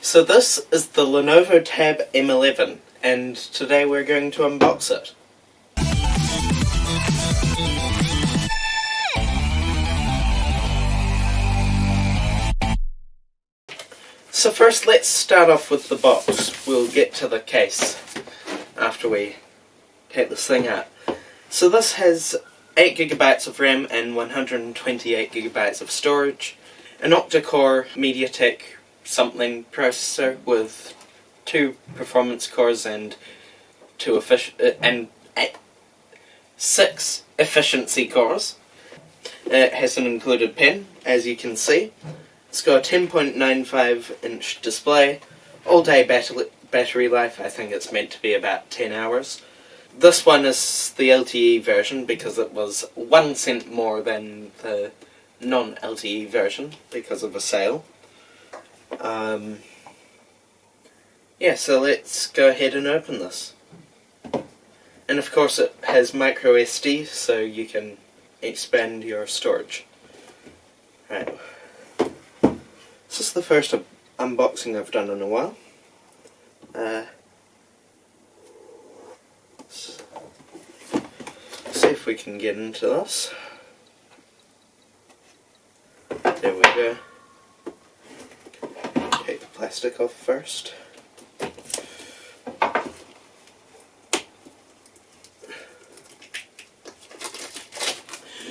So this is the Lenovo Tab M11, and today we're going to unbox it. So first let's start off with the box. We'll get to the case after we take this thing out. So this has 8GB of RAM and 128GB of storage, an octa-core MediaTek something processor with 2 performance cores and 6 efficiency cores. It has an included pen, as you can see. It's got a 10.95 inch display, all day battery life. I think it's meant to be about 10 hours. This one is the LTE version because it was 1 cent more than the non-LTE version because of a sale. Yeah, so let's go ahead and open this. And of course it has micro SD, so you can expand your storage. Right. This is the first unboxing I've done in a while. See if we can get into this. There we go. Take the plastic off first.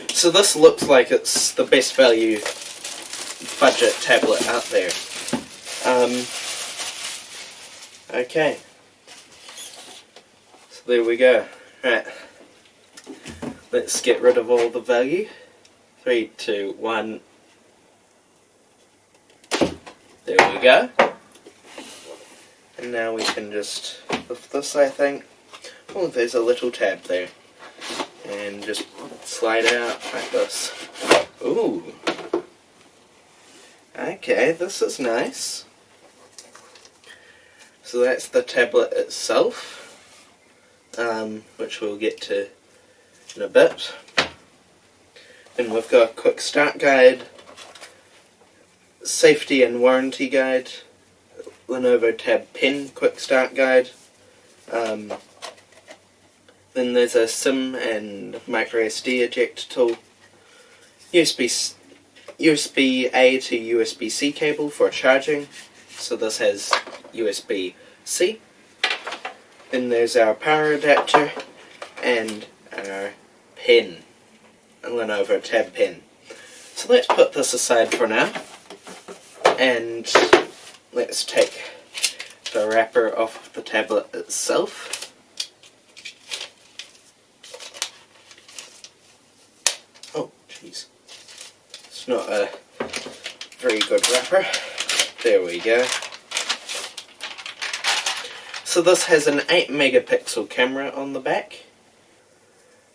So this looks like it's the best value budget tablet out there. Okay. So there we go. Right. Let's get rid of all the value. 3, 2, 1. There we go. And now we can just lift this, I think. Oh, there's a little tab there. And just slide out like this. Ooh. Okay, this is nice. So that's the tablet itself, which we'll get to in a bit. Then we've got a quick start guide, safety and warranty guide, Lenovo Tab Pen quick start guide. Then there's a SIM and micro SD ejector tool, USB-A to USB-C cable for charging, so this has USB-C. Then there's our power adapter and our pen, a Lenovo Tab Pen. So let's put this aside for now, and let's take the wrapper off the tablet itself. It's not a very good wrapper. There we go. So this has an 8 megapixel camera on the back.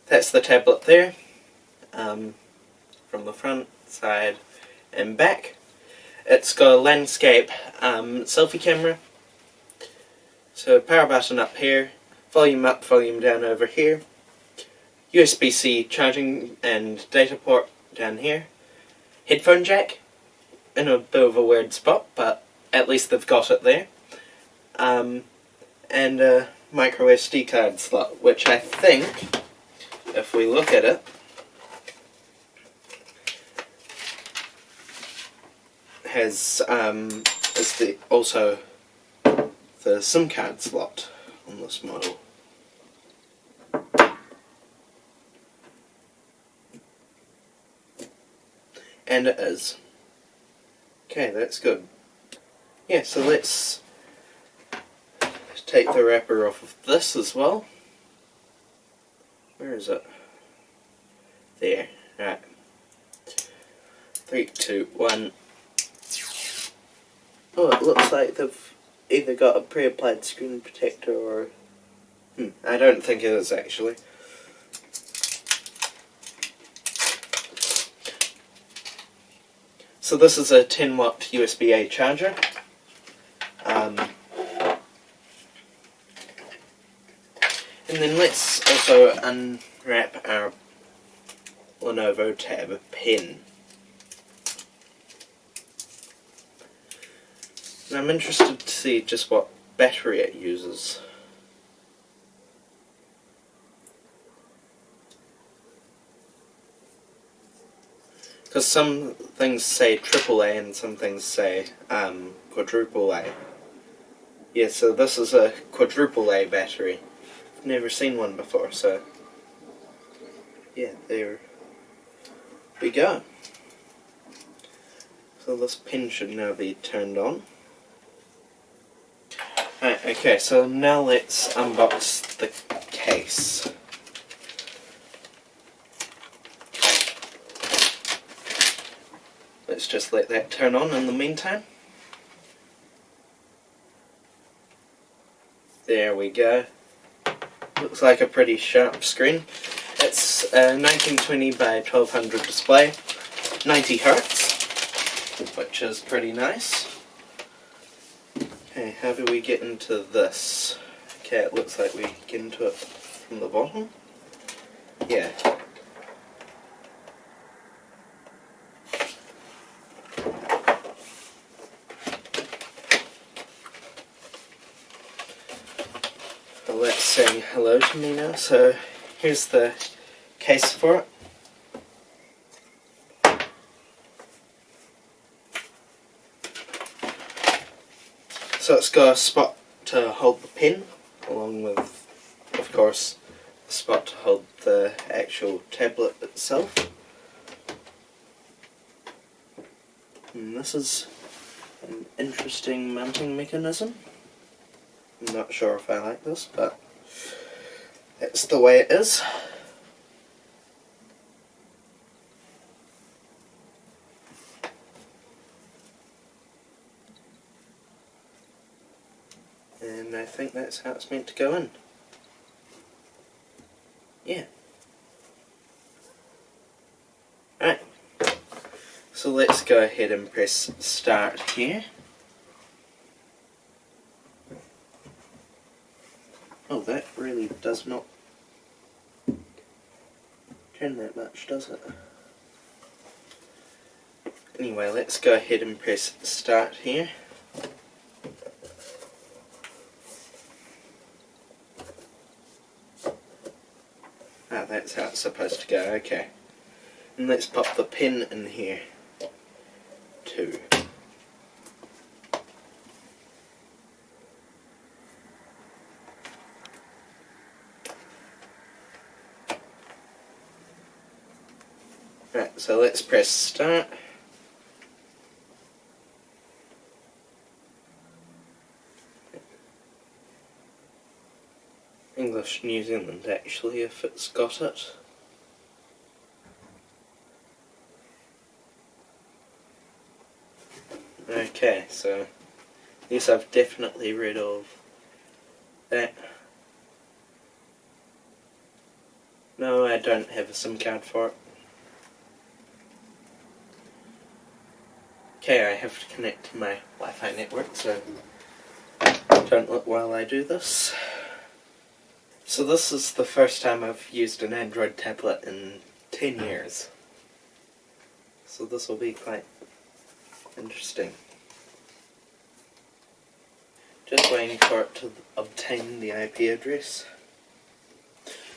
That's the tablet there. From the front, side and back. It's got a landscape selfie camera. So power button up here, volume up, volume down over here. USB-C charging and data port down here. Headphone jack, in a bit of a weird spot, but at least they've got it there. And a micro SD card slot, which I think, if we look at it, has is also the SIM card slot on this model. And it is. Okay, that's good. Yeah, so let's take the wrapper off of this as well. Where is it? There. Right. 3, 2, 1. Oh, it looks like they've either got a pre-applied screen protector or... I don't think it is actually. So this is a 10 watt USB-A charger. And then let's also unwrap our Lenovo Tab Pen. I'm interested to see just what battery it uses. Because some things say AAA and some things say quadruple A. Yeah, so this is a quadruple A battery. I've never seen one before, so yeah, there we go. So this pin should now be turned on. Right, okay, so now let's unbox the case. Let's just let that turn on in the meantime. There we go. Looks like a pretty sharp screen. It's a 1920 by 1200 display, 90 Hz, which is pretty nice. Okay, how do we get into this? Okay, it looks like we get into it from the bottom. Yeah. Well, that's saying hello to me now, so here's the case for it. So it's got a spot to hold the pen, along with, of course, a spot to hold the actual tablet itself. And this is an interesting mounting mechanism. I'm not sure if I like this, but it's the way it is. And I think that's how it's meant to go in. Yeah. Right. So let's go ahead and press start here. Oh, that really does not turn that much, does it? Anyway, let's go ahead and press start here. Ah, that's how it's supposed to go, okay. And let's pop the pin in here, too. Right, so let's press start. English New Zealand, actually, if it's got it. Okay, so yes, I've definitely read of that. No, I don't have a SIM card for it. Okay, I have to connect to my Wi-Fi network, so don't look while I do this. So this is the first time I've used an Android tablet in 10 years. So this will be quite interesting. Just waiting for it to obtain the IP address.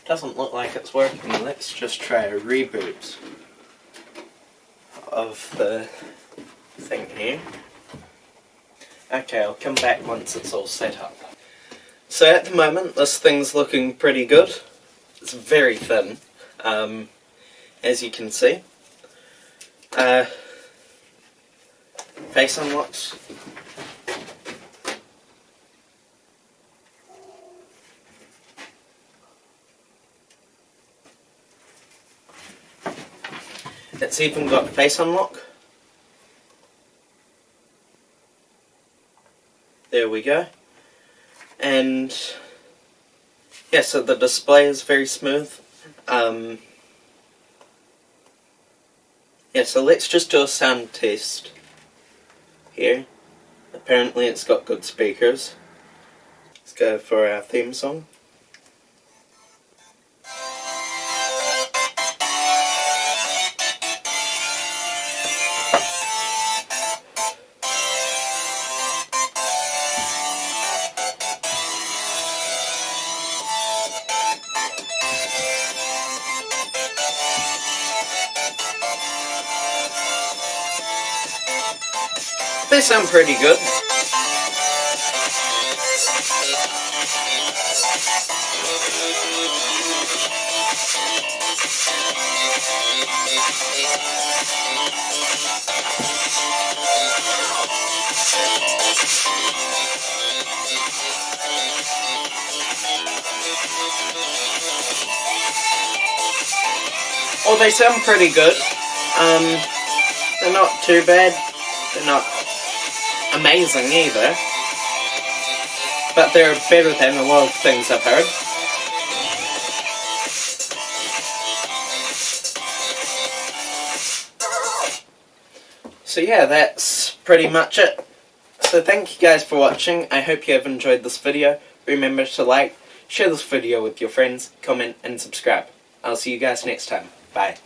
Doesn't look like it's working. Let's just try a reboot of the thing here. Okay, I'll come back once it's all set up. So at the moment this thing's looking pretty good. It's very thin, as you can see. Face unlocks. It's even got face unlock. There we go. And yeah, so the display is very smooth. Yeah, so let's just do a sound test here. Apparently it's got good speakers. Let's go for our theme song. they sound pretty good. Oh, they sound pretty good. They're not too bad. They're not amazing either. But they're better than a lot of things I've heard. So yeah, that's pretty much it. So thank you guys for watching. I hope you have enjoyed this video. Remember to like, share this video with your friends, comment and subscribe. I'll see you guys next time. Bye.